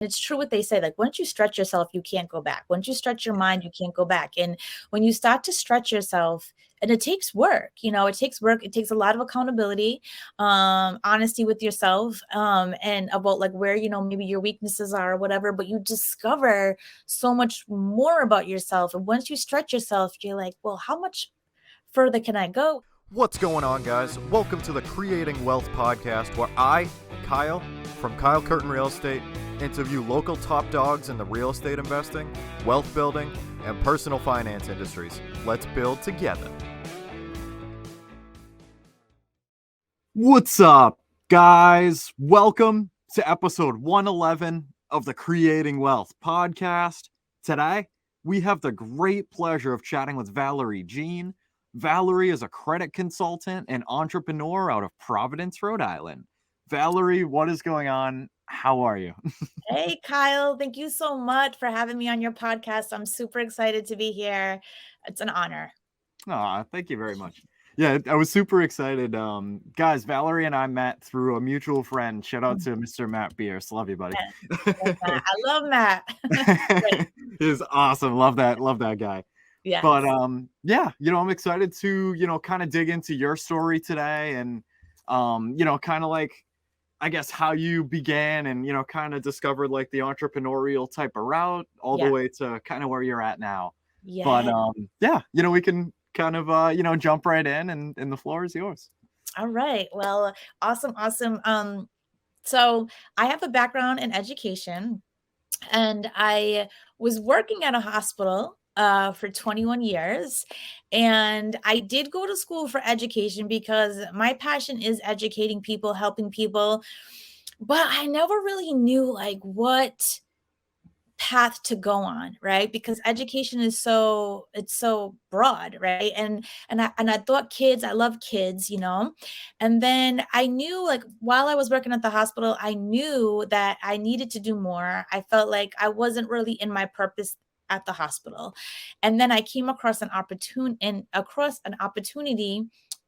It's true what they say, like once you stretch yourself, you can't go back. Once you stretch your mind, you can't go back. And when you start to stretch yourself, and it takes work, it takes work. It takes a lot of accountability, honesty with yourself, and about like where, maybe your weaknesses are or whatever, but you discover so much more about yourself. And once you stretch yourself, you're like, well, how much further can I go? What's going on, guys? Welcome to the Creating Wealth Podcast, where I, Kyle, from Kyle Curtin Real Estate, interview local top dogs in the real estate investing, wealth building, and personal finance industries. Let's build together. What's up, guys? Welcome to episode 111 of the Creating Wealth Podcast. Today, we have the great pleasure of chatting with Valerie Jean. Valerie is a credit consultant and entrepreneur out of Providence, Rhode Island. Valerie, what is going on? How are you? Hey, Kyle. Thank you so much for having me on your podcast. I'm super excited to be here. It's an honor. Aw, thank you very much. Yeah, I was super excited. Guys, Valerie and I met through a mutual friend. Shout out to Mr. Matt Bierce. Love you, buddy. Yes, I love Matt. He's awesome. Love that guy. Yes. But yeah, I'm excited to, kind of dig into your story today and, kind of like, I guess, how you began and, kind of discovered like the entrepreneurial type of route all the way to kind of where you're at now. Yeah. But yeah, we can kind of, jump right in and the floor is yours. All right. Well, awesome. So I have a background in education, and I was working at a hospital for 21 years. And I did go to school for education because my passion is educating people, helping people. But I never really knew like what path to go on, right? Because education is so broad, right? And I thought I love kids, And then I knew, like, while I was working at the hospital, I knew that I needed to do more. I felt like I wasn't really in my purpose at the hospital. And then I came across an opportunity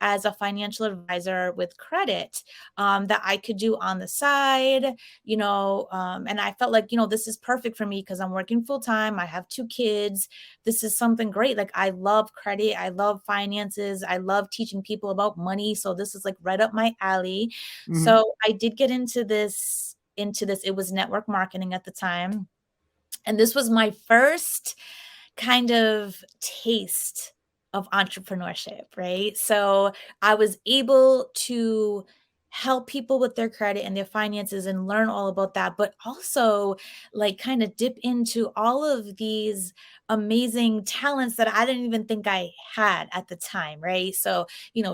as a financial advisor with credit, that I could do on the side, and I felt like, this is perfect for me because I'm working full time. I have 2 kids. This is something great. Like, I love credit. I love finances. I love teaching people about money. So this is like right up my alley. Mm-hmm. So I did get into this. It was network marketing at the time. And this was my first kind of taste of entrepreneurship, right? So I was able to help people with their credit and their finances and learn all about that, but also like kind of dip into all of these amazing talents that I didn't even think I had at the time, right? So,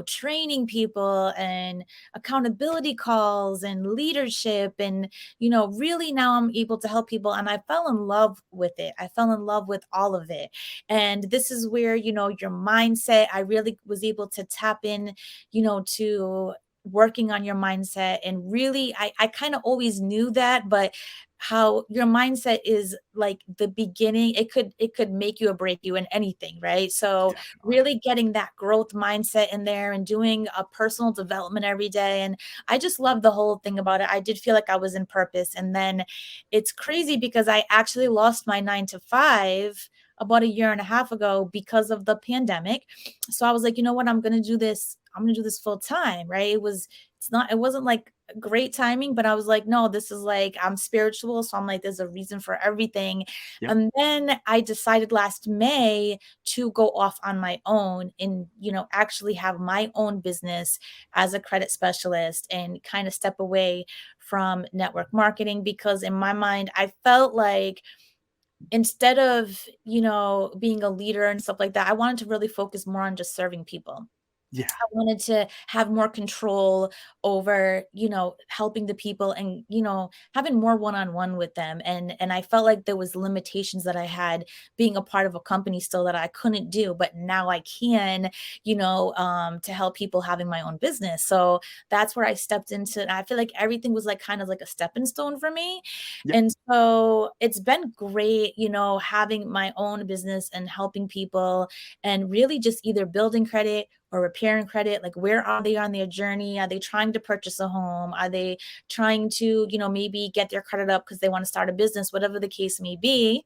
training people and accountability calls and leadership and, really now I'm able to help people, and I fell in love with it. I fell in love with all of it. And this is where, your mindset, I really was able to tap in, to working on your mindset. And really, I kind of always knew that, but how your mindset is like the beginning, it could make you or break you in anything, right? So really getting that growth mindset in there and doing a personal development every day. And I just love the whole thing about it. I did feel like I was in purpose. And then it's crazy because I actually lost my 9-to-5 about 1.5 years ago because of the pandemic. So I was like, you know what, I'm going to do this full time, right? It wasn't like great timing, but I was like, no, this is like, I'm spiritual. So I'm like, there's a reason for everything. Yep. And then I decided last May to go off on my own and, actually have my own business as a credit specialist and kind of step away from network marketing, because in my mind, I felt like instead of, being a leader and stuff like that, I wanted to really focus more on just serving people. Yeah. I wanted to have more control over, helping the people and, having more one-on-one with them. And I felt like there was limitations that I had being a part of a company still that I couldn't do, but now I can, to help people having my own business. So that's where I stepped into, and I feel like everything was like kind of like a stepping stone for me. Yep. And so it's been great, having my own business and helping people and really just either building credit or repairing credit? Like, where are they on their journey? Are they trying to purchase a home? Are they trying to, maybe get their credit up because they want to start a business? Whatever the case may be.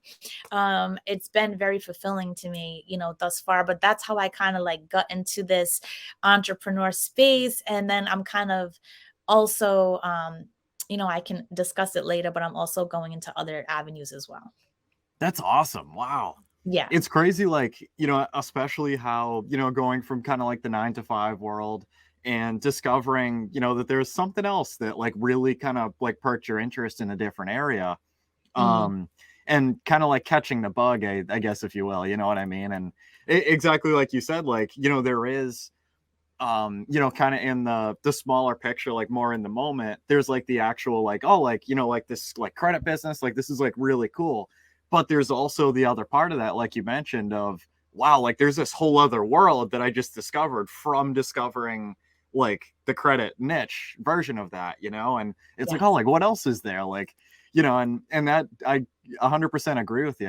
It's been very fulfilling to me, thus far. But that's how I kind of like got into this entrepreneur space. And then I'm kind of also, I can discuss it later, but I'm also going into other avenues as well. That's awesome. Wow. Yeah. It's crazy, like, especially how, going from kind of like the 9 to 5 world and discovering, that there's something else that like really kind of like perked your interest in a different area. And kind of like catching the bug, I guess, if you will, you know what I mean? And exactly like you said, like, there is, kind of in the smaller picture, like more in the moment, there's like the actual, like, oh, like, like this like credit business, like this is like really cool. But there's also the other part of that, like you mentioned, of wow, like there's this whole other world that I just discovered from discovering like the credit niche version of that, and it's like, oh, like what else is there? Like, and that I 100% agree with you.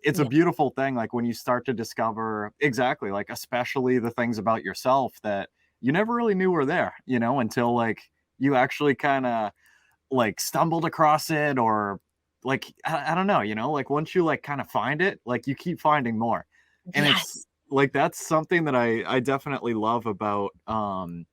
It's a beautiful thing. Like when you start to discover exactly, like, especially the things about yourself that you never really knew were there, until like you actually kind of like stumbled across it, or like, I don't know, like once you like kind of find it, like you keep finding more. And it's like, that's something that I definitely love about, kind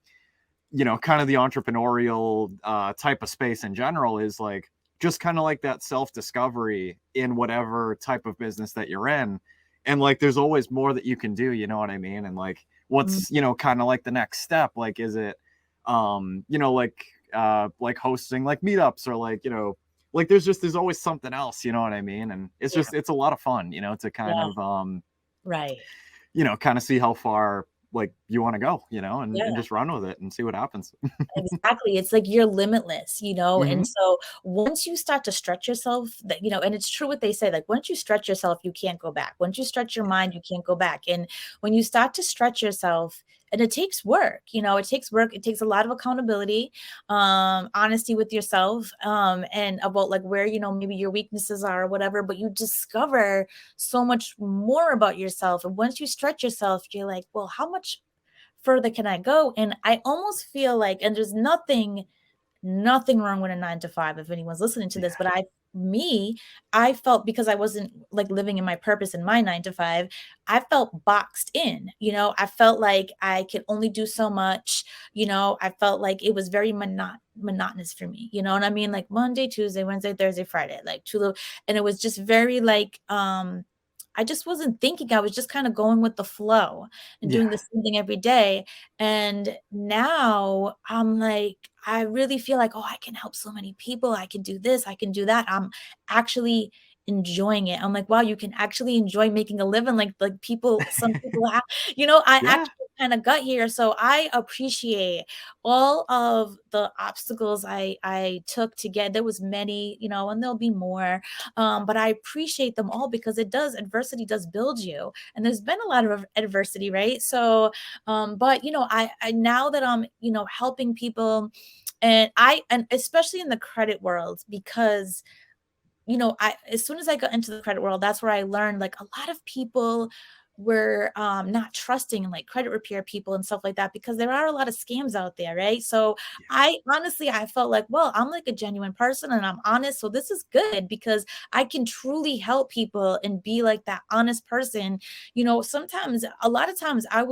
of the entrepreneurial type of space in general, is like just kind of like that self-discovery in whatever type of business that you're in. And like, there's always more that you can do, you know what I mean? And like, what's, kind of like the next step? Like, is it, like hosting like meetups, or like, like there's always something else, you know what I mean? And it's just, it's a lot of fun, to kind of, right. Kind of see how far like you want to go, and just run with it and see what happens. Exactly. It's like you're limitless, and so once you start to stretch yourself, that, and it's true what they say, like once you stretch yourself, you can't go back. Once you stretch your mind, you can't go back. And when you start to stretch yourself, and it takes work, it takes work. It takes a lot of accountability, honesty with yourself, and about like where, maybe your weaknesses are or whatever, but you discover so much more about yourself. And once you stretch yourself, you're like, well, how much further can I go? And I almost feel like, and there's nothing wrong with a 9 to 5 if anyone's listening to this, but I felt, because I wasn't like living in my purpose in my 9 to 5, I felt boxed in, I felt like I could only do so much, I felt like it was very monotonous for me, you know what I mean? Like Monday, Tuesday, Wednesday, Thursday, Friday, like and it was just very like, I just wasn't thinking. I was just kind of going with the flow and doing the same thing every day. And now I'm like, I really feel like, oh, I can help so many people. I can do this. I can do that. I'm actually enjoying it. I'm like, wow, you can actually enjoy making a living like some people have, I actually kind of got here. So I appreciate all of the obstacles I took to get. There was many, and there'll be more. But I appreciate them all, because adversity does build you. And there's been a lot of adversity, right? So, but I now that I'm, helping people, and especially in the credit world, because as soon as I got into the credit world, that's where I learned like a lot of people were not trusting like credit repair people and stuff like that, because there are a lot of scams out there, right? So I felt like, well, I'm like a genuine person and I'm honest, so this is good because I can truly help people and be like that honest person. Sometimes, a lot of times I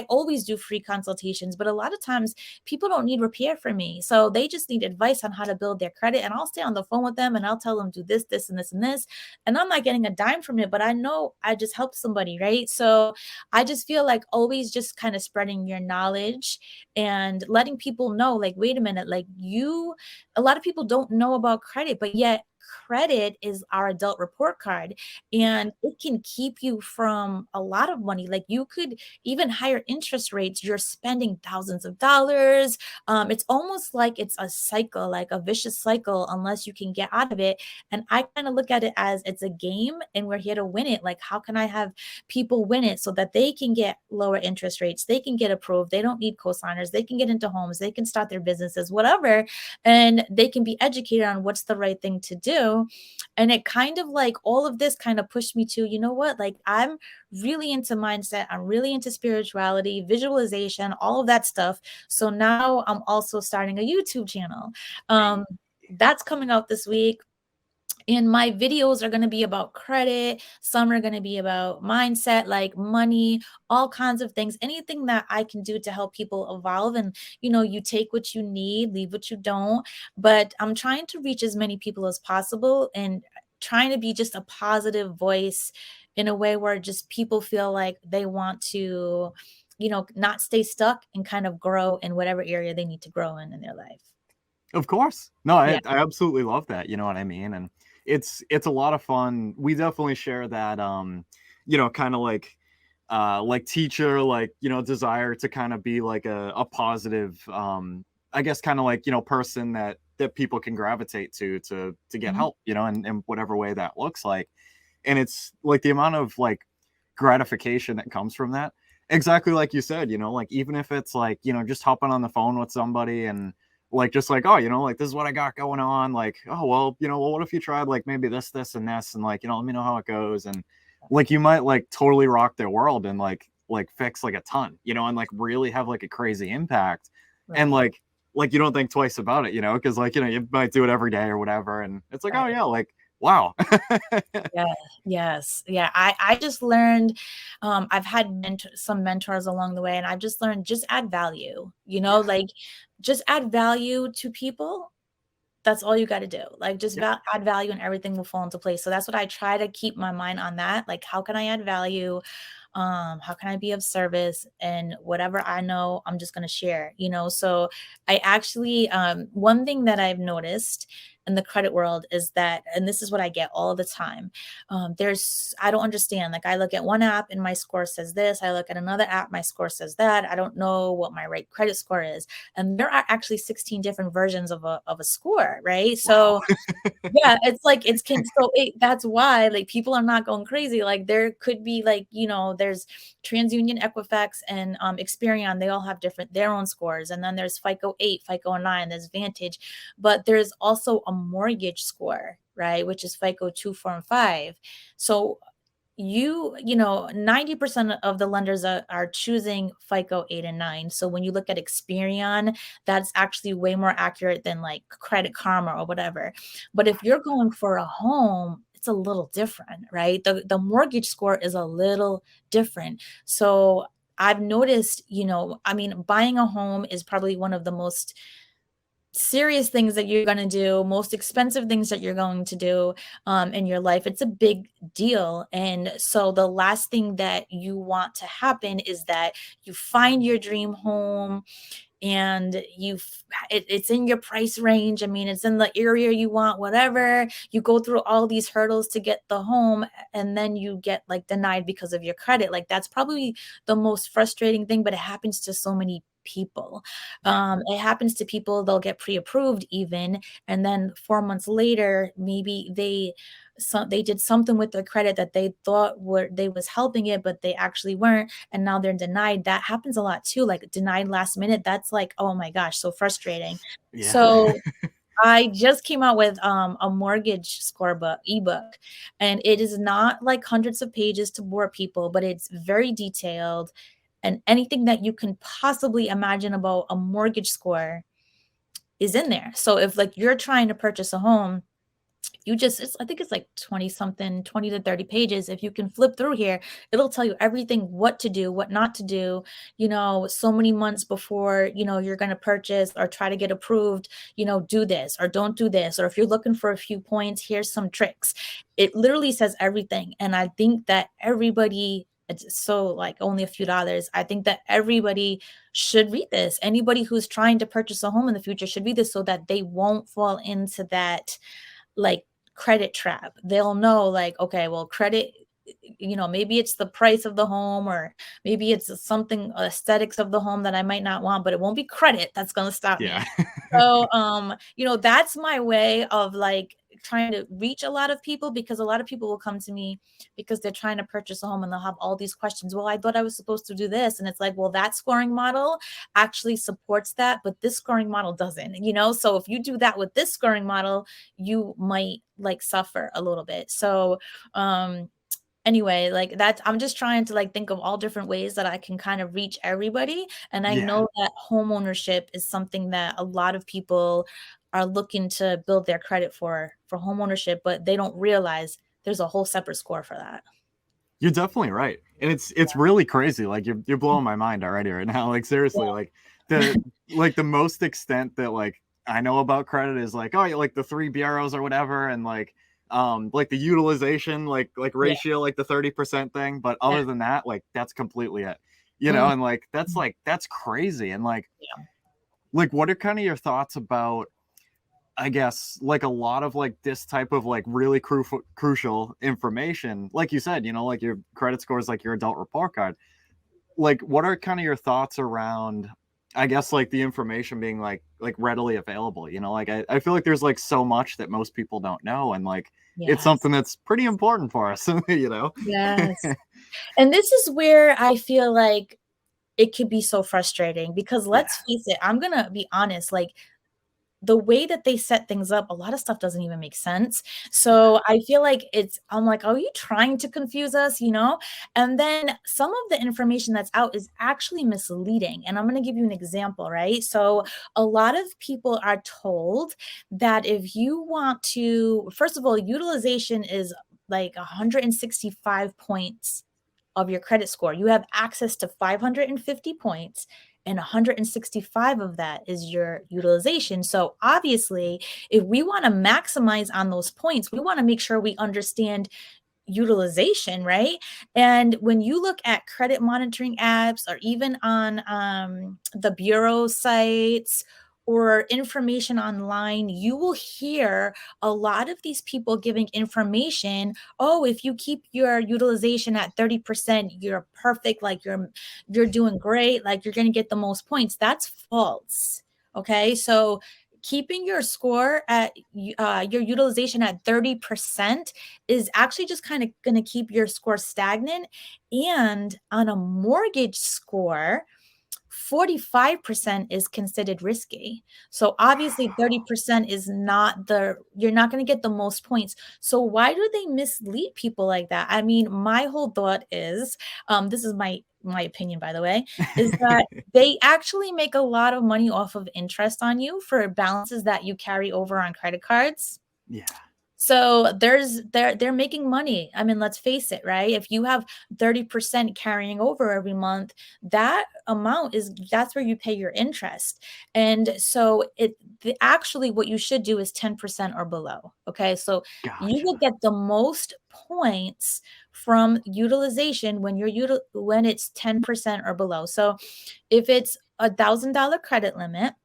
always do free consultations, but a lot of times people don't need repair from me, so they just need advice on how to build their credit, and I'll stay on the phone with them and I'll tell them do this, this, and this, and this, and I'm not getting a dime from it, but I know I just helped somebody, right? So I just feel like always just kind of spreading your knowledge and letting people know, like, wait a minute, like a lot of people don't know about credit, but yet credit is our adult report card, and it can keep you from a lot of money. Like you could even higher interest rates, you're spending thousands of dollars. It's almost like it's a cycle, like a vicious cycle, unless you can get out of it. And I kind of look at it as it's a game and we're here to win it. Like, how can I have people win it so that they can get lower interest rates, they can get approved, they don't need co-signers, they can get into homes, they can start their businesses, whatever. And they can be educated on what's the right thing to do. And it kind of like all of this kind of pushed me to, you know what, like I'm really into mindset, I'm really into spirituality, visualization, all of that stuff. So now I'm also starting a YouTube channel. That's coming out this week. And my videos are going to be about credit. Some are going to be about mindset, like money, all kinds of things, anything that I can do to help people evolve. And, you take what you need, leave what you don't. But I'm trying to reach as many people as possible and trying to be just a positive voice in a way where just people feel like they want to, not stay stuck and kind of grow in whatever area they need to grow in their life. Of course. No, Yeah. I absolutely love that. You know what I mean? And it's a lot of fun. We definitely share that kind of like teacher, like, desire to kind of be like a positive I guess kind of like, person that people can gravitate to get Mhm. help, in whatever way that looks like. And it's like the amount of like gratification that comes from that. Exactly like you said, like even if it's like, just hopping on the phone with somebody and like just like, oh, like this is what I got going on. Like, oh well, well, what if you tried like maybe this, and this, and like, let me know how it goes. And like you might like totally rock their world and like fix like a ton, and like really have like a crazy impact. And Right. like you don't think twice about it, because like, you might do it every day or whatever. And it's like, oh Right. yeah, like wow. Yeah. Yes. Yeah. I just learned, I've had some mentors along the way, and I've just learned, just add value, Yeah. like just add value to people. That's all you got to do. Like just Yeah. add value and everything will fall into place. So that's what I try to keep my mind on that. Like, how can I add value? How can I be of service? And whatever I know, I'm just going to share, So I actually, one thing that I've noticed in the credit world is that, and this is what I get all the time. I don't understand. Like I look at one app and my score says this. I look at another app, my score says that. I don't know what my right credit score is. And there are actually 16 different versions of a score, right? Wow. So yeah, it's like that's why like people are not going crazy. Like there could be like, there's TransUnion, Equifax, and Experian. They all have their own scores. And then there's FICO 8, FICO 9, there's Vantage. But there's also a mortgage score, right? Which is FICO 2, 4, and 5. So 90% of the lenders are choosing FICO 8 and 9. So when you look at Experian, that's actually way more accurate than like Credit Karma or whatever. But if you're going for a home, it's a little different, right? The mortgage score is a little different. So I've noticed, buying a home is probably one of the most serious things that you're going to do, most expensive things that you're going to do in your life. It's a big deal. And so the last thing that you want to happen is that you find your dream home and it's in your price range. I mean, it's in the area you want, whatever. You go through all these hurdles to get the home, and then you get like denied because of your credit. Like that's probably the most frustrating thing, but it happens to so many people. It happens to people, they'll get pre-approved even, and then 4 months later, maybe they did something with their credit that they thought they was helping it, but they actually weren't, and now they're denied. That happens a lot too, like denied last minute. That's like, oh my gosh, so frustrating. Yeah. So I just came out with a mortgage score ebook, and it is not like hundreds of pages to bore people, but it's very detailed, and anything that you can possibly imagine about a mortgage score is in there. So if like you're trying to purchase a home, I think it's like 20 something, 20 to 30 pages. If you can flip through here, it'll tell you everything, what to do, what not to do, so many months before, you're going to purchase or try to get approved, do this or don't do this. Or if you're looking for a few points, here's some tricks. It literally says everything. And I think that it's so like only a few dollars. I think that everybody should read this. Anybody who's trying to purchase a home in the future should read this so that they won't fall into that like credit trap. They'll know like, okay, well, credit, maybe it's the price of the home, or maybe it's something aesthetics of the home that I might not want, but it won't be credit that's going to stop Yeah. me. So, that's my way of like trying to reach a lot of people, because a lot of people will come to me because they're trying to purchase a home and they'll have all these questions. Well, I thought I was supposed to do this. And it's like, well, that scoring model actually supports that, but this scoring model doesn't, So if you do that with this scoring model, you might like suffer a little bit. So, anyway, like that's, I'm just trying to like think of all different ways that I can kind of reach everybody. And I Yeah. know that home ownership is something that a lot of people are looking to build their credit for home ownership, but they don't realize there's a whole separate score for that. You're definitely right. And it's really crazy. Like you're blowing my mind already right now. Like seriously, like the most extent that like I know about credit is like, oh, like the 3 bureaus or whatever, and like the utilization like ratio, like the 30% thing. But other than that, like that's completely it. And like that's crazy. And like what are kind of your thoughts about, I guess, like a lot of like this type of like really crucial information, like you said, like your credit scores, like your adult report card. Like, what are kind of your thoughts around, I guess, like the information being like readily available? Like I feel like there's like so much that most people don't know, and like it's something that's pretty important for us, Yes. And this is where I feel like it could be so frustrating, because let's face it, I'm gonna be honest, like the way that they set things up, a lot of stuff doesn't even make sense. So I feel like I'm like, are you trying to confuse us, And then some of the information that's out is actually misleading. And I'm going to give you an example, right? So a lot of people are told that if you want to, first of all, utilization is like 165 points of your credit score. You have access to 550 points, and 165 of that is your utilization. So obviously, if we want to maximize on those points, we want to make sure we understand utilization, right? And when you look at credit monitoring apps, or even on the bureau sites or information online, you will hear a lot of these people giving information. Oh, if you keep your utilization at 30%, you're perfect. Like you're doing great. Like you're going to get the most points. That's false. Okay. So keeping your score at your utilization at 30% is actually just kind of going to keep your score stagnant. And on a mortgage score, 45% is considered risky. So obviously 30% is you're not going to get the most points. So why do they mislead people like that? I mean, my whole thought is, this is my opinion, by the way, is that they actually make a lot of money off of interest on you for balances that you carry over on credit cards. Yeah. So they're making money. I mean, let's face it, right? If you have 30% carrying over every month, that amount that's where you pay your interest. And so actually what you should do is 10% or below. Okay. So you will get the most points from utilization when when it's 10% or below. So if it's $1,000 credit limit,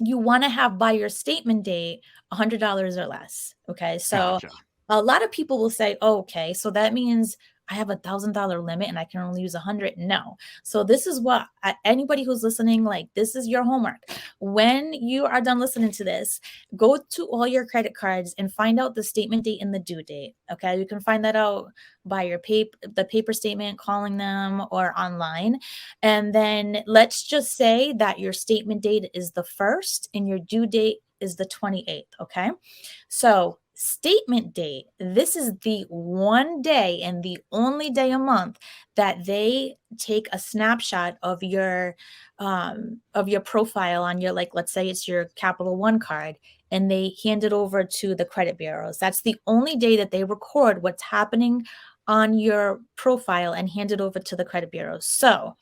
you want to have by your statement date $100 or less. Okay. So a lot of people will say, oh, okay, so that means I have $1,000 limit and I can only use 100. No. So this is what anybody who's listening, like this is your homework. When you are done listening to this, go to all your credit cards and find out the statement date and the due date. Okay. You can find that out by the paper statement, calling them, or online. And then let's just say that your statement date is the 1st and your due date is the 28th. Okay. So statement date, this is the one day and the only day a month that they take a snapshot of your profile on your, like, let's say it's your Capital One card, and they hand it over to the credit bureaus. That's the only day that they record what's happening on your profile and hand it over to the credit bureau. So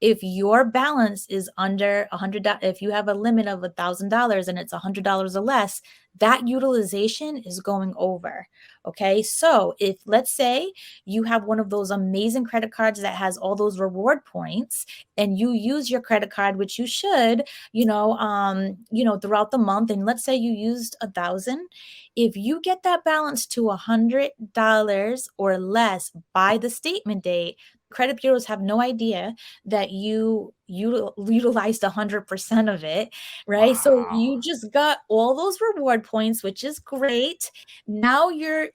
if your balance is under $100, if you have a limit of $1,000 and it's $100 or less, that utilization is going over. Okay. So if, let's say you have one of those amazing credit cards that has all those reward points, and you use your credit card, which you should, throughout the month, and let's say you used 1,000, if you get that balance to $100 or less by the statement date, credit bureaus have no idea that you utilized 100% of it, right? So Wow. you just got all those reward points, which is great. Now you're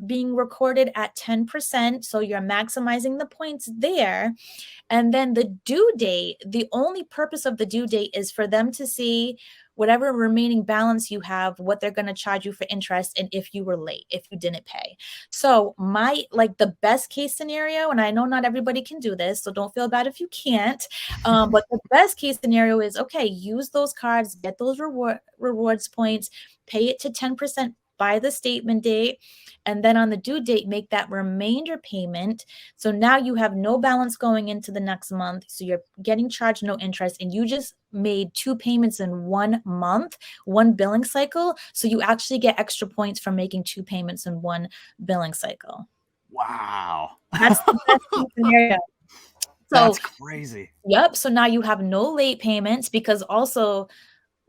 being recorded at 10%, so you're maximizing the points there. And then the due date, the only purpose of the due date is for them to see whatever remaining balance you have, what they're going to charge you for interest, and if you were late, if you didn't pay. So the best case scenario, and I know not everybody can do this, so don't feel bad if you can't. But the best case scenario is, okay, use those cards, get those rewards points, pay it to 10% by the statement date, and then on the due date, make that remainder payment. So now you have no balance going into the next month. So you're getting charged no interest, and you just made 2 payments in 1 month, 1 billing cycle. So you actually get extra points for making 2 payments in 1 billing cycle. Wow. That's the best case scenario. That's crazy. Yep. So now you have no late payments, because also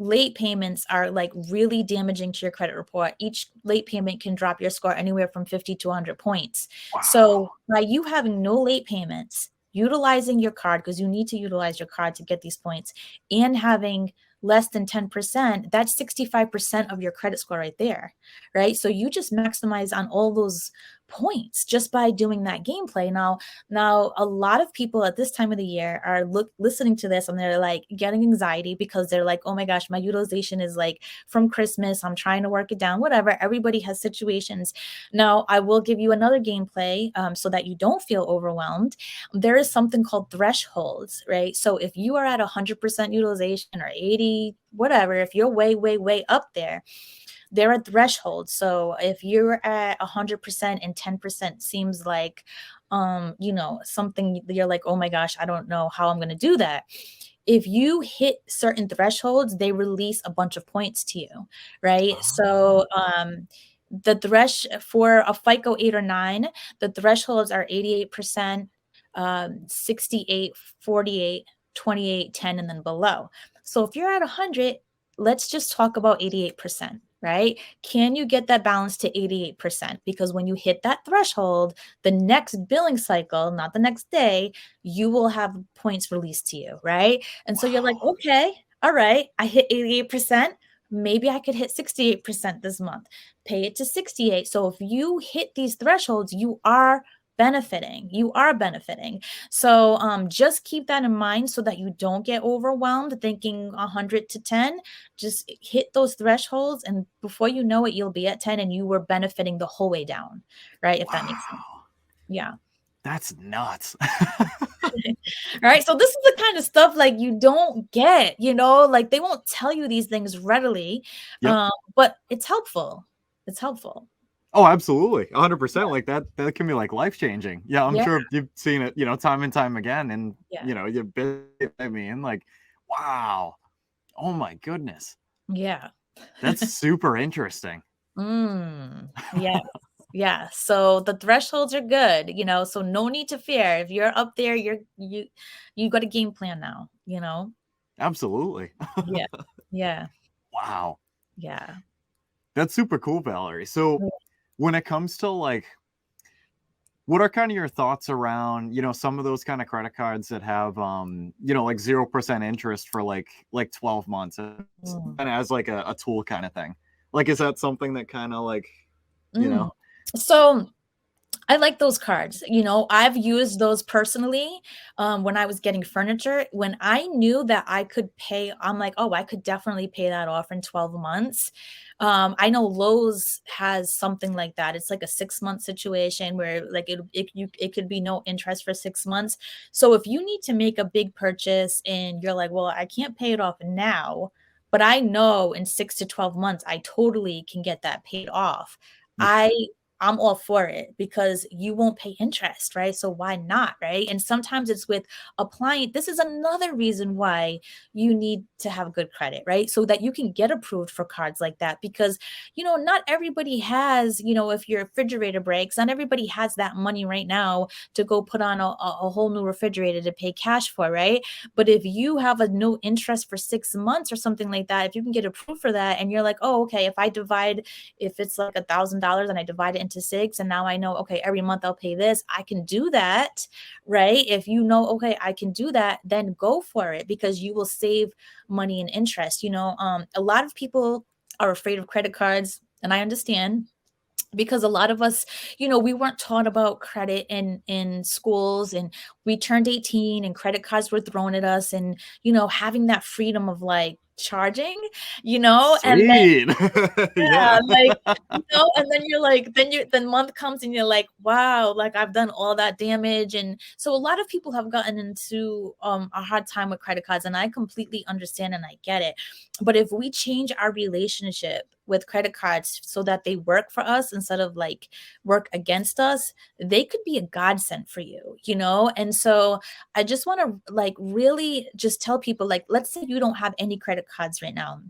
late payments are like really damaging to your credit report. Each late payment can drop your score anywhere from 50 to 100 points. Wow. So by you having no late payments, utilizing your card, because you need to utilize your card to get these points, and having less than 10%, that's 65% of your credit score right there, right? So you just maximize on all those points just by doing that gameplay. Now a lot of people at this time of the year are listening to this, and they're like getting anxiety because they're like, oh my gosh, my utilization is like from Christmas. I'm trying to work it down, whatever. Everybody has situations. Now, I will give you another gameplay so that you don't feel overwhelmed. There is something called thresholds, right? So if you are at 100% utilization or 80, whatever, if you're way, way, way up there are thresholds. So if you're at 100% and 10% seems like, something you're like, oh my gosh, I don't know how I'm going to do that. If you hit certain thresholds, they release a bunch of points to you, right? Oh. So the for a FICO 8 or 9, the thresholds are 88%, 68, 48, 28, 10, and then below. So if you're at 100, let's just talk about 88%. Right? Can you get that balance to 88%? Because when you hit that threshold, the next billing cycle, not the next day, you will have points released to you, right? And so you're like, okay, all right, I hit 88%. Maybe I could hit 68% this month. Pay it to 68. So if you hit these thresholds, you are benefiting. So just keep that in mind so that you don't get overwhelmed thinking 100 to 10. Just hit those thresholds, and before you know it, you'll be at 10 and you were benefiting the whole way down, right? If that makes sense. Yeah. That's nuts. All right. So this is the kind of stuff like you don't get, like they won't tell you these things readily, but it's helpful. It's helpful. Oh, absolutely. 100%. Like that can be like life-changing. Yeah, I'm sure you've seen it, time and time again. And, you've been, like, wow. Oh my goodness. Yeah. That's super interesting. Yeah. Yeah. So the thresholds are good, so no need to fear. If you're up there, you got a game plan now, Absolutely. Yeah. Yeah. Wow. Yeah. That's super cool, Valerie. So when it comes to like, what are kind of your thoughts around, some of those kind of credit cards that have, like 0% interest for like 12 months and as like a tool kind of thing? Like, is that something that kind of like, So I like those cards. I've used those personally when I was getting furniture. When I knew that I could pay, I'm like, oh, I could definitely pay that off in 12 months. I know Lowe's has something like that. It's like a 6-month situation where like it could be no interest for 6 months. So if you need to make a big purchase and you're like, well, I can't pay it off now, but I know in 6 to 12 months, I totally can get that paid off. I'm all for it because you won't pay interest, right? So why not, right? And sometimes it's with applying. This is another reason why you need to have good credit, right? So that you can get approved for cards like that because, not everybody has, if your refrigerator breaks, not everybody has that money right now to go put on a whole new refrigerator to pay cash for, right? But if you have a no interest for 6 months or something like that, if you can get approved for that and you're like, oh, okay, if it's like $1,000 and I divide it into into 6, and now I know, okay, every month I'll pay this. I can do that, right? If you know, okay, I can do that, then go for it, because you will save money and interest. A lot of people are afraid of credit cards, and I understand, because a lot of us, we weren't taught about credit in schools, and we turned 18 and credit cards were thrown at us, and having that freedom of like charging, and then Sweet. yeah, Yeah. like, and then you're like, then month comes and you're like, wow, like I've done all that damage. And so a lot of people have gotten into a hard time with credit cards, and I completely understand and I get it. But if we change our relationship with credit cards so that they work for us instead of like work against us, they could be a godsend for you. And so I just want to like really just tell people, like, let's say you don't have any credit cards right now.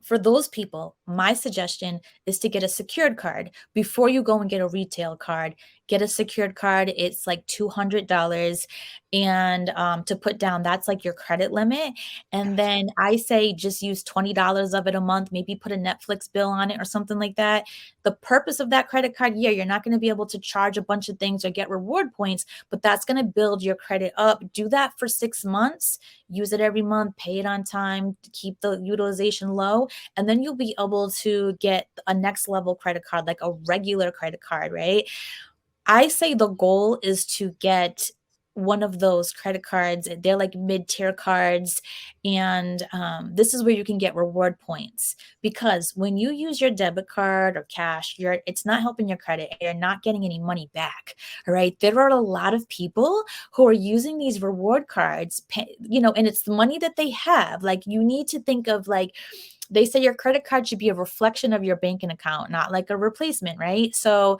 For those people, my suggestion is to get a secured card before you go and get a retail card. Get a secured card. It's like $200, and to put down, that's like your credit limit. And then I say just use $20 of it a month, maybe put a Netflix bill on it or something like that. The purpose of that credit card, yeah, you're not going to be able to charge a bunch of things or get reward points, but that's going to build your credit up. Do that for 6 months, use it every month, pay it on time, keep the utilization low, and then you'll be able to get a next level credit card, like a regular credit card, right? I say the goal is to get one of those credit cards. They're like mid-tier cards. And this is where you can get reward points, because when you use your debit card or cash, it's not helping your credit. You're not getting any money back. All right. There are a lot of people who are using these reward cards, and it's the money that they have. Like, you need to think of, like, they say your credit card should be a reflection of your banking account, not like a replacement, right? So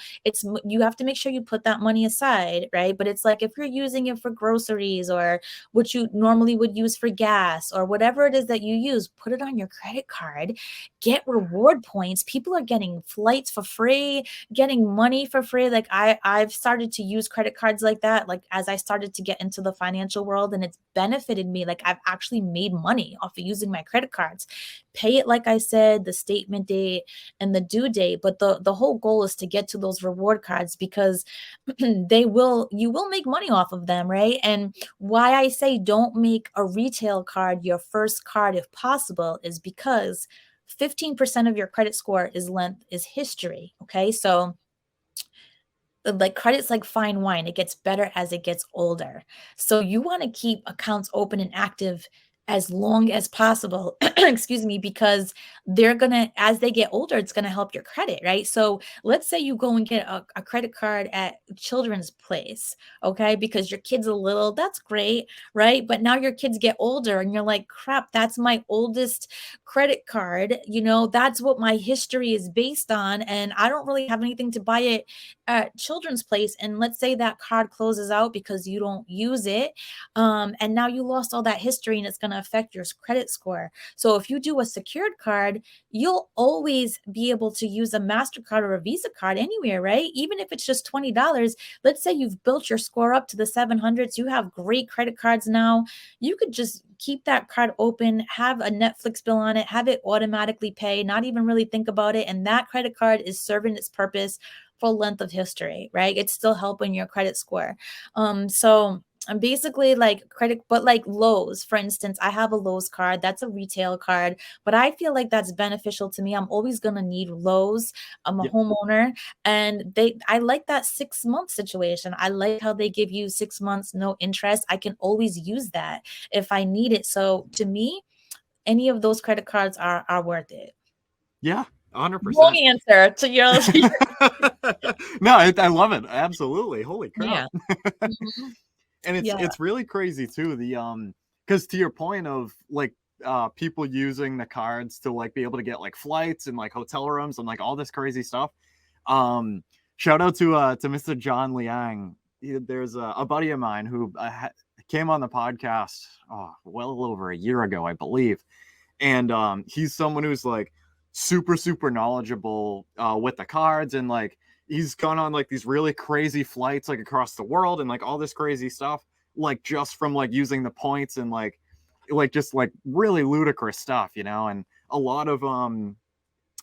you have to make sure you put that money aside, right? But it's like, if you're using it for groceries or what you normally would use for gas or whatever it is that you use, put it on your credit card, get reward points. People are getting flights for free, getting money for free. Like, I've started to use credit cards like that, like as I started to get into the financial world, and it's benefited me. Like, I've actually made money off of using my credit cards. Pay it, like I said, the statement date and the due date. But the whole goal is to get to those reward cards, because you will make money off of them, right? And why I say don't make a retail card your first card if possible is because 15% of your credit score is history. Okay. So like, credit's like fine wine. It gets better as it gets older. So you want to keep accounts open and active as long as possible, excuse me, because as they get older, it's going to help your credit, right? So let's say you go and get a credit card at Children's Place, okay, because your kid's a little, that's great, right? But now your kids get older and you're like, crap, that's my oldest credit card. That's what my history is based on. And I don't really have anything to buy it at Children's Place. And let's say that card closes out because you don't use it. And now you lost all that history, and it's going to affect your credit score. So if you do a secured card, you'll always be able to use a MasterCard or a Visa card anywhere, right? Even if it's just $20. Let's say you've built your score up to the 700s, you have great credit cards now. You could just keep that card open, have a Netflix bill on it, have it automatically pay, not even really think about it. And that credit card is serving its purpose for length of history, right? It's still helping your credit score. So I'm basically like but like Lowe's, for instance, I have a Lowe's card. That's a retail card, but I feel like that's beneficial to me. I'm always going to need Lowe's. I'm a homeowner, and I like that 6 month situation. I like how they give you 6 months, no interest. I can always use that if I need it. So to me, any of those credit cards are worth it. Yeah, 100%. Long answer to your No, I love it. Absolutely. Holy crap. yeah. Mm-hmm. And it's really crazy too. Because to your point of like people using the cards to like be able to get like flights and like hotel rooms and like all this crazy stuff. Shout out to Mr. John Liang. There's a buddy of mine who came on the podcast well over a year ago, I believe. And he's someone who's like super knowledgeable with the cards, and like he's gone on like these really crazy flights like across the world and like all this crazy stuff, like just from like using the points and like just like really ludicrous stuff, and a lot of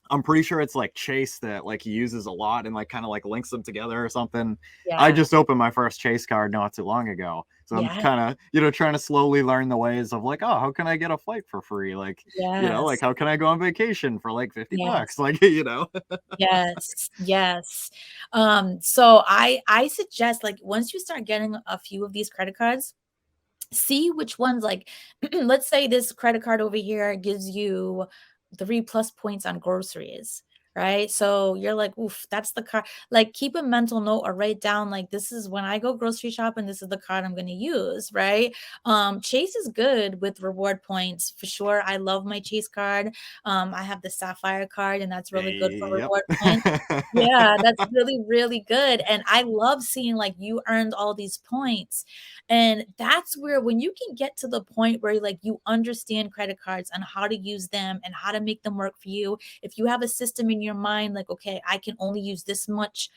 I'm pretty sure it's like Chase that like he uses a lot and like kind of like links them together or something. I Yeah. just opened my first Chase card not too long ago. So I'm Yeah. kind of, trying to slowly learn the ways of like, oh, how can I get a flight for free? Like, like Yes. how can I go on vacation for like 50 Yes. bucks? Like, Yes, yes. So I suggest, like, once you start getting a few of these credit cards, see which ones, like, let's say this credit card over here gives you 3+ points on groceries, right? So you're like, oof, that's the card. Like, keep a mental note or write down, like, this is when I go grocery shopping, this is the card I'm going to use, right? Chase is good with reward points for sure. I love my Chase card. I have the Sapphire card, and that's really good for yep. reward points. Yeah, that's really, really good. And I love seeing, like, you earned all these points. And that's where, when you can get to the point where, like, you understand credit cards and how to use them and how to make them work for you. If you have a system in your mind, like, okay, I can only use this much,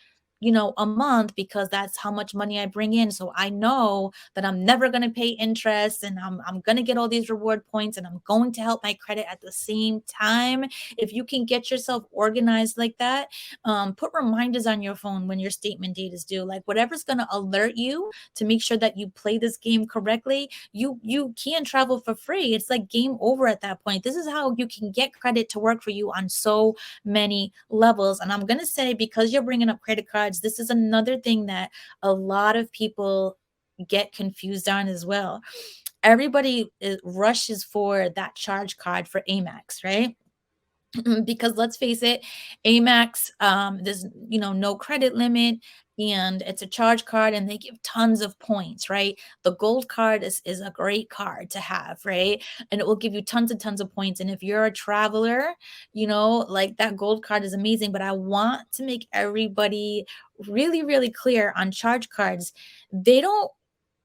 a month, because that's how much money I bring in. So I know that I'm never going to pay interest, and I'm going to get all these reward points, and I'm going to help my credit at the same time. If you can get yourself organized like that, put reminders on your phone when your statement date is due, like whatever's going to alert you to make sure that you play this game correctly. You can travel for free. It's like game over at that point. This is how you can get credit to work for you on so many levels. And I'm going to say, because you're bringing up credit cards, this is another thing that a lot of people get confused on as well. Everybody rushes for that charge card for Amex, right? Because let's face it, Amex, there's no credit limit, and it's a charge card, and they give tons of points, right? The gold card is a great card to have, right? And it will give you tons and tons of points. And if you're a traveler, like, that gold card is amazing. But I want to make everybody really, really clear on charge cards. They don't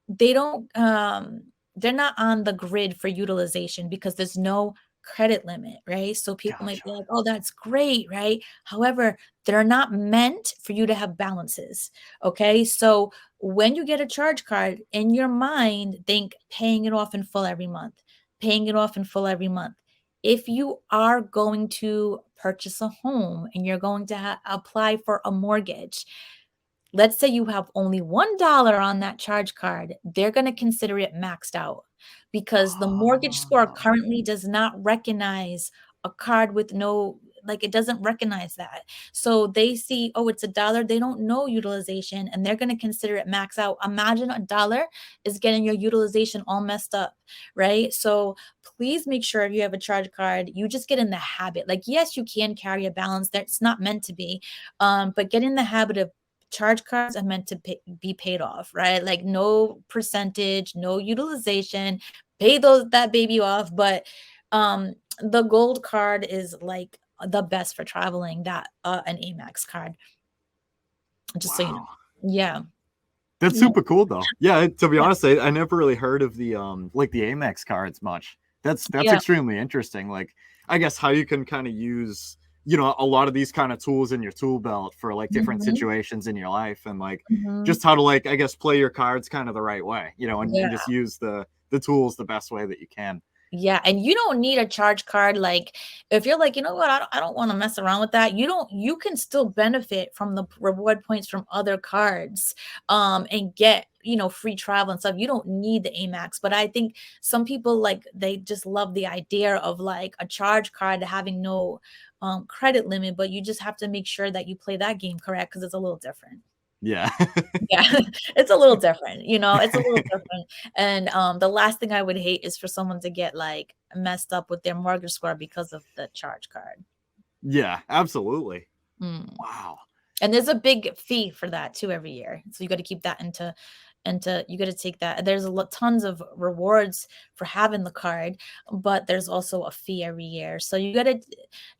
they're not on the grid for utilization, because there's no credit limit, right? So people might Gotcha. be like, oh, that's great, right? However, they're not meant for you to have balances. Okay, so when you get a charge card, in your mind, think paying it off in full every month, paying it off in full every month. If you are going to purchase a home and you're going to apply for a mortgage, let's say you have only $1 on that charge card, they're going to consider it maxed out, because the mortgage score Oh, currently does not recognize a card with no, like, it doesn't recognize that. So they see, oh, it's $1. They don't know utilization, and they're going to consider it max out. Imagine $1 is getting your utilization all messed up, right? So please make sure, if you have a charge card, you just get in the habit. Like, yes, you can carry a balance. That's not meant to be. But get in the habit of, charge cards are meant to be paid off, right? Like, no percentage, no utilization, pay that baby off. But the gold card is like the best for traveling, that an Amex card, just so you know. wow. Yeah. That's Yeah. super cool though. Yeah, to be Yeah. honest, I never really heard of the like the Amex cards much. That's Yeah. extremely interesting. Like, I guess how you can kind of use, a lot of these kind of tools in your tool belt for like different Mhm. situations in your life, and like Mhm. just how to, like, I guess, play your cards kind of the right way, and Yeah. just use the tools the best way that you can. Yeah, and you don't need a charge card. Like, if you're like, you know what, I don't want to mess around with that. You can still benefit from the reward points from other cards, and get, free travel and stuff. You don't need the Amex, but I think some people, like, they just love the idea of, like, a charge card having no credit limit, but you just have to make sure that you play that game correct, because it's a little different. Yeah. Yeah, it's a little different, it's a little different. And the last thing I would hate is for someone to get, like, messed up with their mortgage score because of the charge card. Yeah, absolutely. Mm. Wow. And there's a big fee for that too every year. So you got to keep that into you got to take that. There's tons of rewards for having the card, but there's also a fee every year. So you got to,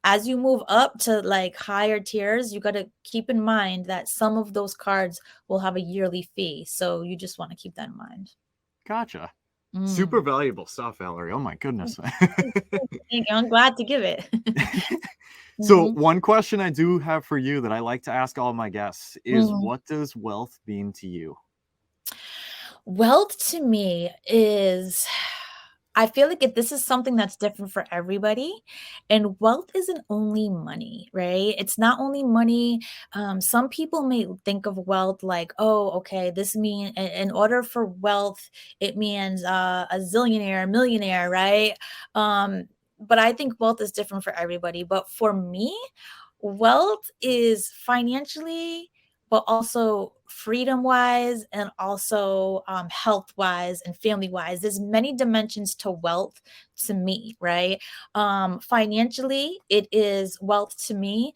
as you move up to, like, higher tiers, you got to keep in mind that some of those cards will have a yearly fee. So you just want to keep that in mind. Gotcha. Super Mm. valuable stuff, Valerie. Oh my goodness. Thank you. I'm glad to give it. So Mhm. one question I do have for you that I like to ask all my guests is, Mhm. what does wealth mean to you? Wealth to me is, I feel like if this is something that's different for everybody, and wealth isn't only money, right? It's not only money. Some people may think of wealth like, oh, okay, this means in order for wealth, it means a zillionaire, a millionaire, right? But I think wealth is different for everybody. But for me, wealth is financially, but also freedom wise, and also health wise and family wise. There's many dimensions to wealth to me, right? Financially, it is wealth to me,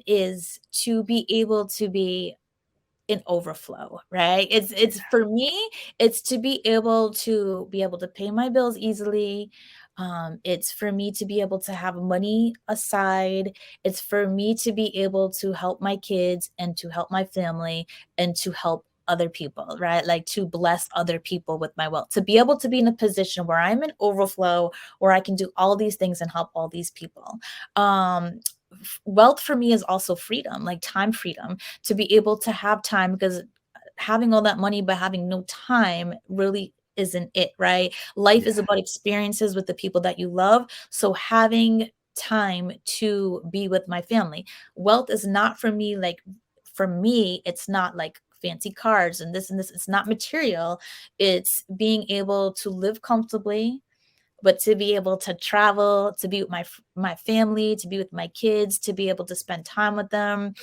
is to be able to be in overflow, right? It's for me, it's to be able to pay my bills easily. It's for me to be able to have money aside. It's for me to be able to help my kids and to help my family and to help other people, right? Like to bless other people with my wealth, to be able to be in a position where I'm in overflow, where I can do all these things and help all these people. Wealth for me is also freedom, like time freedom, to be able to have time, because having all that money but having no time really isn't it, right? Life is Yeah. about experiences with the people that you love. So having time to be with my family. Wealth is not for me, like for me, it's not like fancy cars and this and this. It's not material. It's being able to live comfortably, but to be able to travel, to be with my family, to be with my kids, to be able to spend time with them.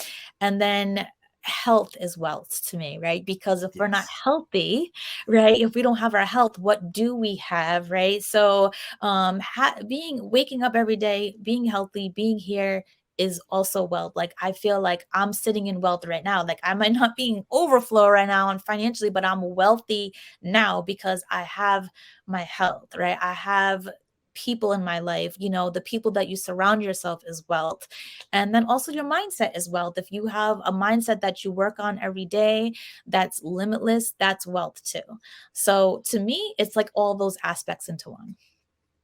And then health is wealth to me, right? Because if we're not Yes. healthy, right, if we don't have our health, what do we have, right? So waking up every day, being healthy, being here is also wealth. Like I feel like I'm sitting in wealth right now. Like I might not be in overflow right now and financially, but I'm wealthy now because I have my health, right? I have people in my life, the people that you surround yourself is wealth. And then also your mindset is wealth. If you have a mindset that you work on every day, that's limitless, that's wealth too. So to me, it's like all those aspects into one.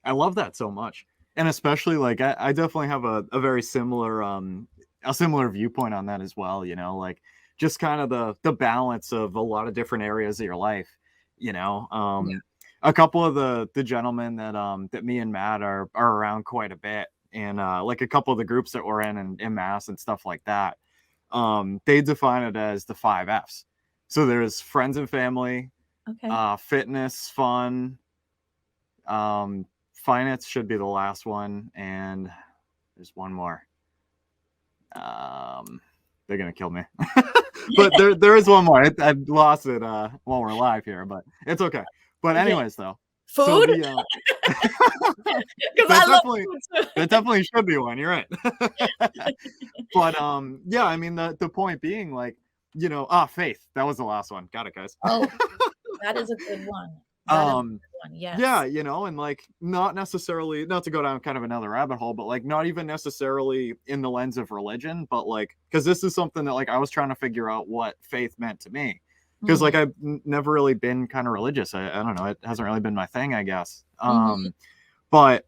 I love that so much. And especially like I definitely have a very similar a similar viewpoint on that as well, like just kind of the balance of a lot of different areas of your life, you know. Yeah. A couple of the gentlemen that me and Matt are around quite a bit, and like a couple of the groups that we're in Mass and stuff like that, they define it as the 5 F's. So there's friends and family, Okay. fitness, fun, um, finance should be the last one, and there's one more. Um, they're gonna kill me, but there is one more. I lost it while we're live here, but it's okay. But Yeah. anyways, though, so Food? the Because that I love definitely food too. that definitely should be one. You're right. But yeah, I mean the point being, like, faith. That was the last one. Got it, guys. Oh, that is a good one. That is a um good one. Yeah, Yes. and like not necessarily, not to go down kind of another rabbit hole, but like not even necessarily in the lens of religion, but like because this is something that like I was trying to figure out what faith meant to me. Because like Mm, I've never really been kind of religious. I don't know, it hasn't really been my thing, I guess. mhm, But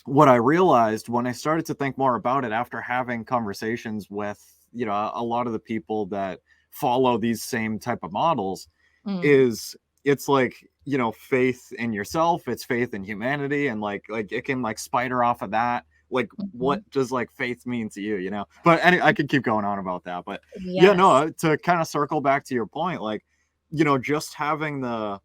what I realized when I started to think more about it after having conversations with, a lot of the people that follow these same type of models mm, is it's like, faith in yourself, it's faith in humanity, and like it can like spider off of that. Like what mhm. does like faith mean to you? But I could keep going on about that, but yeah, no, Yes. to kind of circle back to your point, like, just having the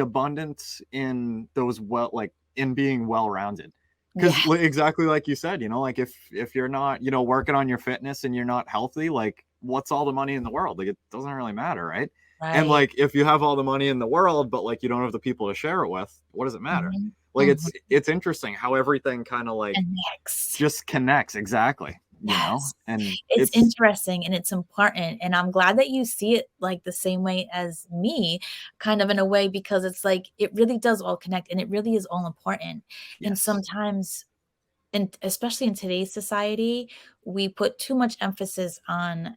abundance in those, well, like in being well rounded, because Yes. exactly like you said, like if you're not, working on your fitness and you're not healthy, like what's all the money in the world? Like it doesn't really matter, right? And Right. like if you have all the money in the world but like you don't have the people to share it with, what does it matter? Mhm, Like mhm. it's interesting how everything kind of like And next. just connects, exactly. Yes. And It's it's interesting and it's important, and I'm glad that you see it, like, the same way as me, kind of in a way, because it's like, it really does all connect, and it really is all important. And yes. sometimes, and especially in today's society, we put too much emphasis on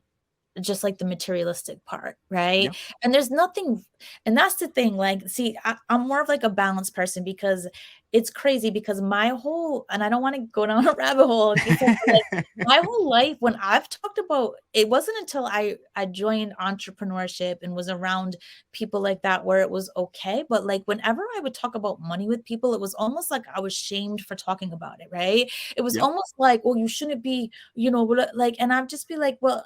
just like the materialistic part, right? Yep. And there's nothing, and that's the thing. Like, see, I'm more of like a balanced person, because it's crazy because my whole, and I don't want to go down a rabbit hole, like my whole life, when I've talked about, it wasn't until I joined entrepreneurship and was around people like that where it was okay. But like whenever I would talk about money with people, it was almost like I was shamed for talking about it, right? It was Yep. almost like, well, you shouldn't be, like, and I'd just be like, well,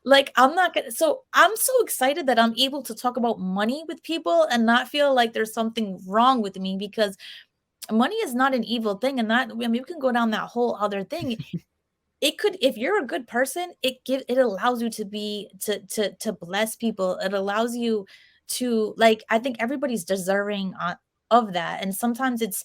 like, I'm not gonna, so I'm so excited that I'm able to talk about money with people and not feel like there's something wrong with me, because money is not an evil thing. And that, I mean, we can go down that whole other thing. It could, if you're a good person, it allows you to be, to bless people. It allows you to, like, I think everybody's deserving of that. And sometimes it's,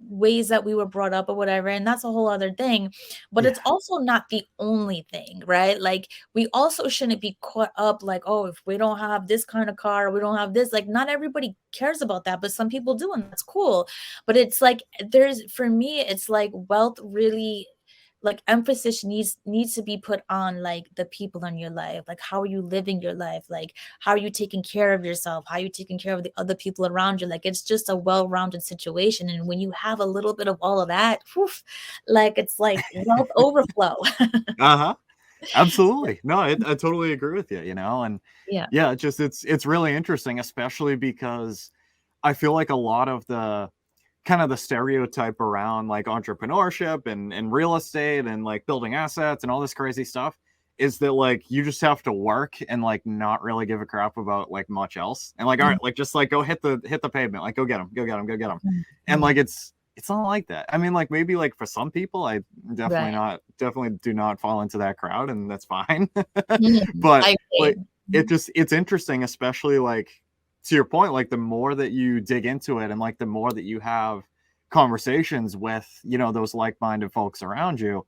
ways that we were brought up or whatever, and that's a whole other thing. But Yeah. it's also not the only thing, right? Like, we also shouldn't be caught up like, oh, if we don't have this kind of car, we don't have this, like, not everybody cares about that, but some people do, and that's cool. But it's like, for me, it's like wealth really, like, emphasis needs to be put on like the people in your life. Like, how are you living your life? Like, how are you taking care of yourself? How are you taking care of the other people around you? Like, it's just a well-rounded situation. And when you have a little bit of all of that, woof, like, it's like wealth overflow. Uh-huh. Absolutely. No, I totally agree with you, and Yeah. yeah, it's really interesting, especially because I feel like a lot of the kind of the stereotype around like entrepreneurship and real estate and like building assets and all this crazy stuff is that like you just have to work and like not really give a crap about like much else, and like, all right, like just like go hit the pavement, like go get them, and like it's not like that. I mean, like maybe like for some people, I Right. definitely do not fall into that crowd, and that's fine. Mhm. But I like agree. it's interesting, especially like to your point, like the more that you dig into it and like the more that you have conversations with, those like-minded folks around you,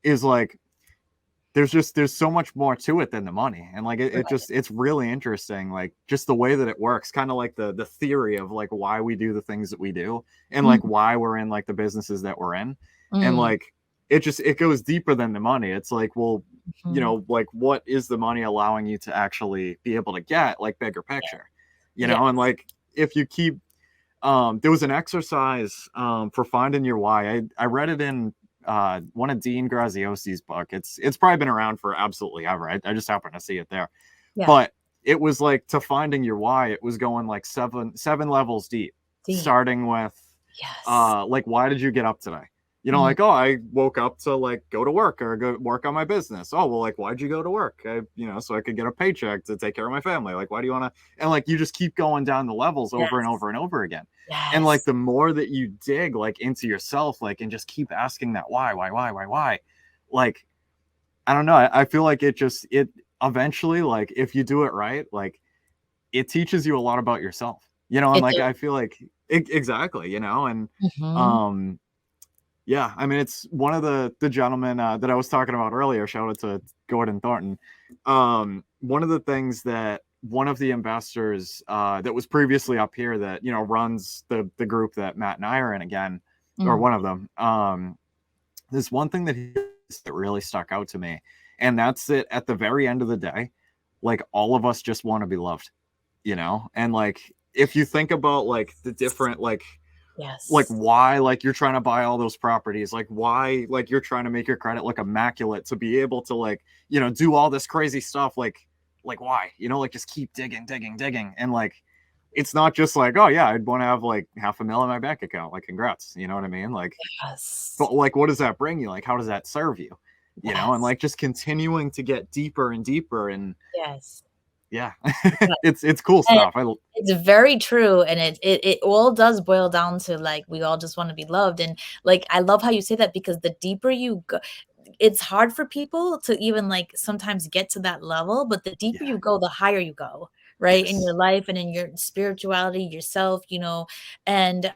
is like there's so much more to it than the money. And like Right. it's really interesting, like just the way that it works, kind of like the theory of like why we do the things that we do and like Mhm. why we're in like the businesses that we're in. And Mm. like it goes deeper than the money. It's like, well, Mhm. like what is the money allowing you to actually be able to get, like bigger Yeah. picture, Yeah. and like if you keep there was an exercise for finding your why. I read it in one of Dean Graziosi's book. It's probably been around for absolutely ever. I just happened to see it there. Yeah. But it was like, to finding your why, it was going like seven levels deep, Deep. starting with Yes. like, why did you get up today? Mhm. Like, oh, I woke up to like go to work or go work on my business. Oh, well, like, why'd you go to work? So I could get a paycheck to take care of my family. Like, why do you want to? And like, you just keep going down the levels over and Yes. over and over again. And like, Yes. the more that you dig like into yourself, like, and just keep asking that why, like, I don't know. I feel like it eventually, like, if you do it right, like, it teaches you a lot about yourself, and It like, do. I feel like exactly, and Mhm. um yeah, I mean, it's one of the gentlemen that I was talking about earlier. Shout out to Gordon Thornton. One of the things that one of the investors that was previously up here, that runs the group that Matt and I are in again, or Mm. one of them. There's one thing that that really stuck out to me, and that's that at the very end of the day, like, all of us just want to be loved, and like, if you think about like the different like Yes. why like you're trying to buy all those properties, like why like you're trying to make your credit look immaculate to be able to like do all this crazy stuff, like why, like just keep digging, and like it's not just like, oh yeah, I'd want to have like $500,000 in my bank account, like congrats, you know what I mean, like, Yes. but like what does that bring you, like how does that serve you, and Yes. like just continuing to get deeper and deeper, and Yes. yeah. Yeah. It's cool And stuff. it's very true, and it all does boil down to, like, we all just wanna be loved. And, like, I love how you say that, because the deeper you go, it's hard for people to even, like, sometimes get to that level, but the deeper Yeah. you go, the higher you go, right? In Yes. your life and in your spirituality, yourself, and,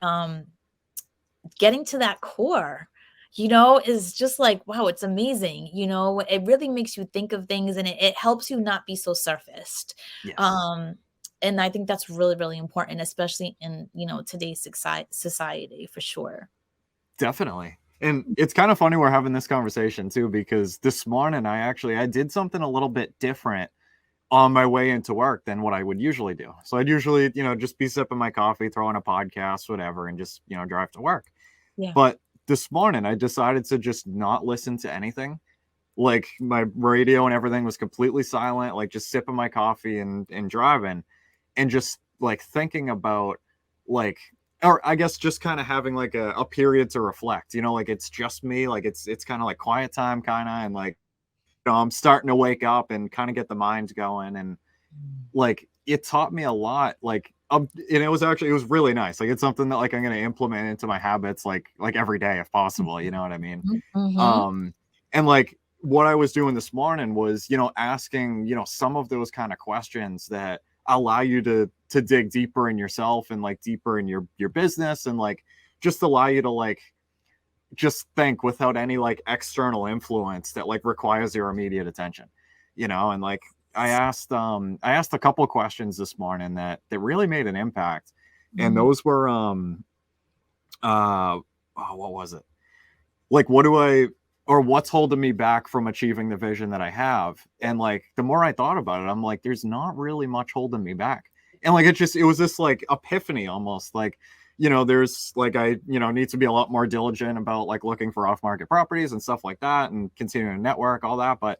getting to that core, is just like, wow, it's amazing. It really makes you think of things, and it helps you not be so surfaced. Yes. Um, and I think that's really, really important, especially in, today's society, for sure. Definitely. And it's kind of funny we're having this conversation too, because this morning I did something a little bit different on my way into work than what I would usually do. So I'd usually, just be sipping my coffee, throwing a podcast, whatever, and just, drive to work. Yeah. But this morning I decided to just not listen to anything. Like my radio and everything was completely silent, like just sipping my coffee and driving, and just like thinking about like, or I guess just kind of having like a period to reflect, like it's just me, like it's kind of like quiet time kind of, and like, I'm starting to wake up and kind of get the mind going. And like, it taught me a lot, like, and it was really nice. Like, it's something that like I'm going to implement into my habits, like every day if possible, you know what I mean? Mm-hmm. And like what I was doing this morning was, asking, some of those kind of questions that allow you to dig deeper in yourself and like deeper in your business, and like just allow you to like just think without any like external influence that like requires your immediate attention, and like I asked a couple of questions this morning that really made an impact. And those were what was it? Like, what's holding me back from achieving the vision that I have? And like the more I thought about it, I'm like, there's not really much holding me back. And like it was this like epiphany almost, like, there's like I need to be a lot more diligent about like looking for off-market properties and stuff like that, and continuing to network, all that. But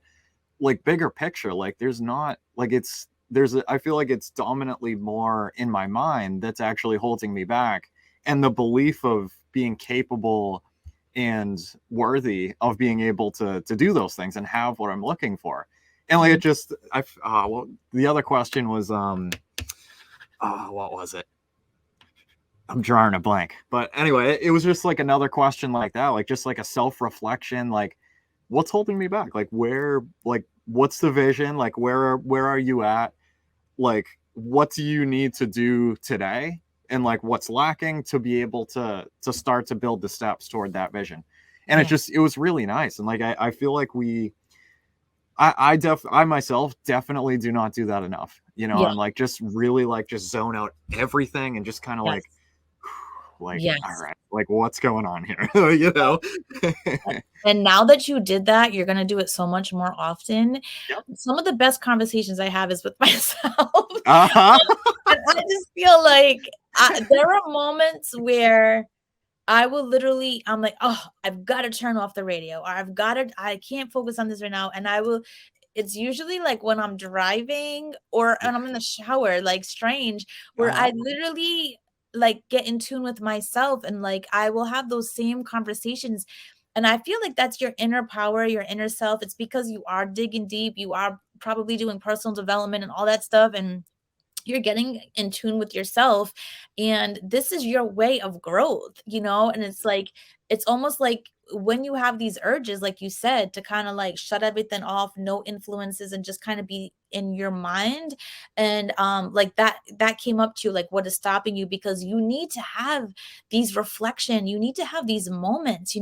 like bigger picture, like there's not like I feel like it's dominantly more in my mind that's actually holding me back, and the belief of being capable and worthy of being able to do those things and have what I'm looking for. And like the other question was what was it? I'm drawing a blank. But anyway, it was just like another question like that, like just like a self-reflection, like what's holding me back? Like what's the vision? Like where are you at? Like what do you need to do today? And like what's lacking to be able to start to build the steps toward that vision. And it was really nice. And like I feel like I myself definitely do not do that enough, and like just really like just zone out everything and just kind of like all right, like what's going on here? And now that you did that, you're going to do it so much more often. Yep. Some of the best conversations I have is with myself. Uh-huh. And I just feel like there are moments where I will literally, I'm like, oh, I've got to turn off the radio, or I can't focus on this right now. And it's usually like when I'm driving or and I'm in the shower, like strange, where I literally like get in tune with myself, and like I will have those same conversations. And I feel like that's your inner power, your inner self. It's because you are digging deep, you are probably doing personal development and all that stuff, and you're getting in tune with yourself, and this is your way of growth, and it's like, it's almost like when you have these urges, like you said, to kind of like shut everything off, no influences, and just kind of be in your mind. And like that came up to you, like what is stopping you, because you need to have these reflection, you need to have these moments.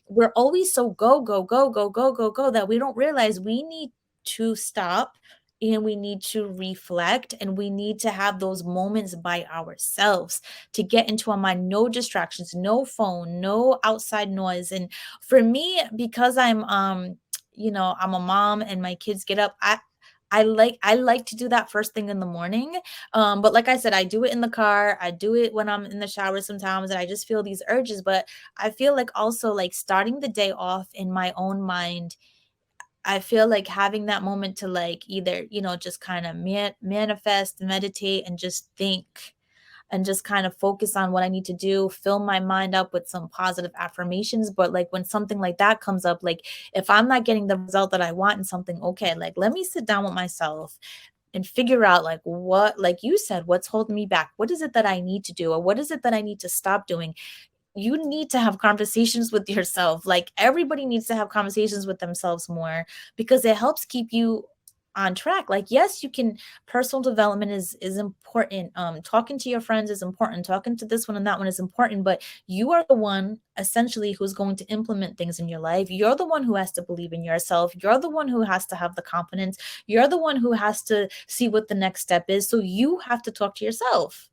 We're always so go go go go go go go that we don't realize we need to stop, and we need to reflect, and we need to have those moments by ourselves to get into our mind. No distractions, no phone, no outside noise. And for me, because I'm I'm a mom and my kids get up, I like to do that first thing in the morning. But like I said, I do it in the car, I do it when I'm in the shower sometimes, and I just feel these urges. But I feel like also like starting the day off in my own mind, I feel like having that moment to like either, just kind of manifest, meditate, and just think, and just kind of focus on what I need to do, fill my mind up with some positive affirmations. But like when something like that comes up, like if I'm not getting the result that I want in something, okay, like let me sit down with myself and figure out like what, like you said, what's holding me back? What is it that I need to do? Or what is it that I need to stop doing? You need to have conversations with yourself. Like everybody needs to have conversations with themselves more, because it helps keep you on track. Like, yes, you can, personal development is important. Talking to your friends is important. Talking to this one and that one is important, but you are the one essentially who's going to implement things in your life. You're the one who has to believe in yourself. You're the one who has to have the confidence. You're the one who has to see what the next step is. So you have to talk to yourself.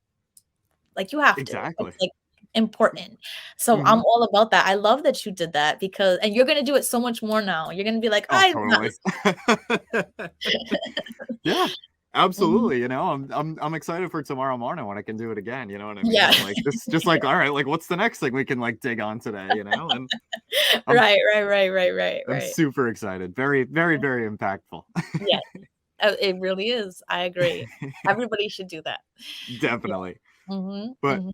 Like you have to. Exactly. It's like important. So I'm all about that. I love that you did that, because, and you're going to do it so much more now. You're going to be like, totally. Yeah, absolutely. You know, I'm excited for tomorrow morning when I can do it again. You know what I mean? Yeah. I'm like, this just like, all right, like, what's the next thing we can like dig on today? You know, and I'm Right. super excited. Very, very, very impactful. Yeah, it really is. I agree. Everybody should do that. Yeah. Definitely. Mhm, But mhm.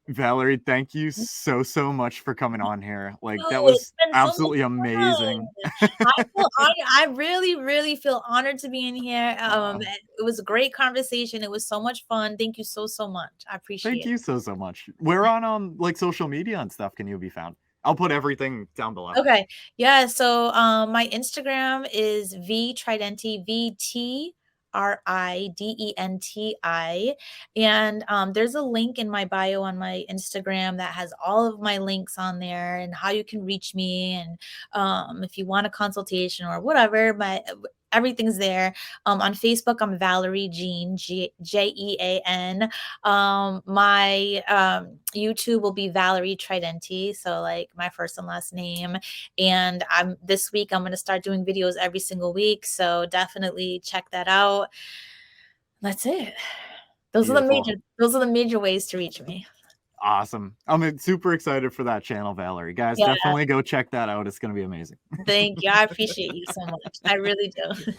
Valerie, thank you so much for coming on here. Like, that Oh, it's was been so much absolutely fun. amazing. I feel honored. I really feel honored to be in here. Aw, It was a great conversation. It was so much fun. Thank you so much. I thank appreciate it. you so much. We're on like social media and stuff. Can you be found? I'll put everything down below. Okay. Yeah, so, my Instagram is vtridenti, VTRIDENTI, and, there's a link in my bio on my Instagram that has all of my links on there and how you can reach me, and, if you want a consultation or whatever, everything's there. On Facebook, I'm Valerie Jean, Jean. My YouTube will be Valerie Tridenti, so like my first and last name. And this week I'm going to start doing videos every single week, so definitely check that out. That's it. Beautiful. Those are the major ways to reach me. Awesome. I'm super excited for that channel, Valerie. Guys, Yeah, definitely go check that out. It's going to be amazing. thank you. I appreciate you so much. I really do.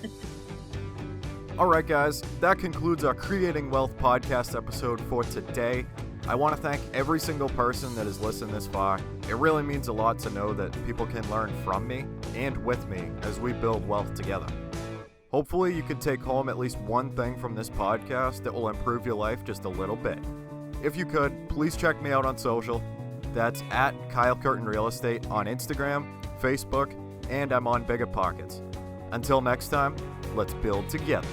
All right, guys, that concludes our Creating Wealth podcast episode for today. I want to thank every single person that has listened this far. It really means a lot to know that people can learn from me and with me as we build wealth together. Hopefully, you can take home at least one thing from this podcast that will improve your life just a little bit. If you could, please check me out on social. That's at Kyle Curtin Real Estate on Instagram, Facebook, and I'm on Bigger Pockets. Until next time, let's build together.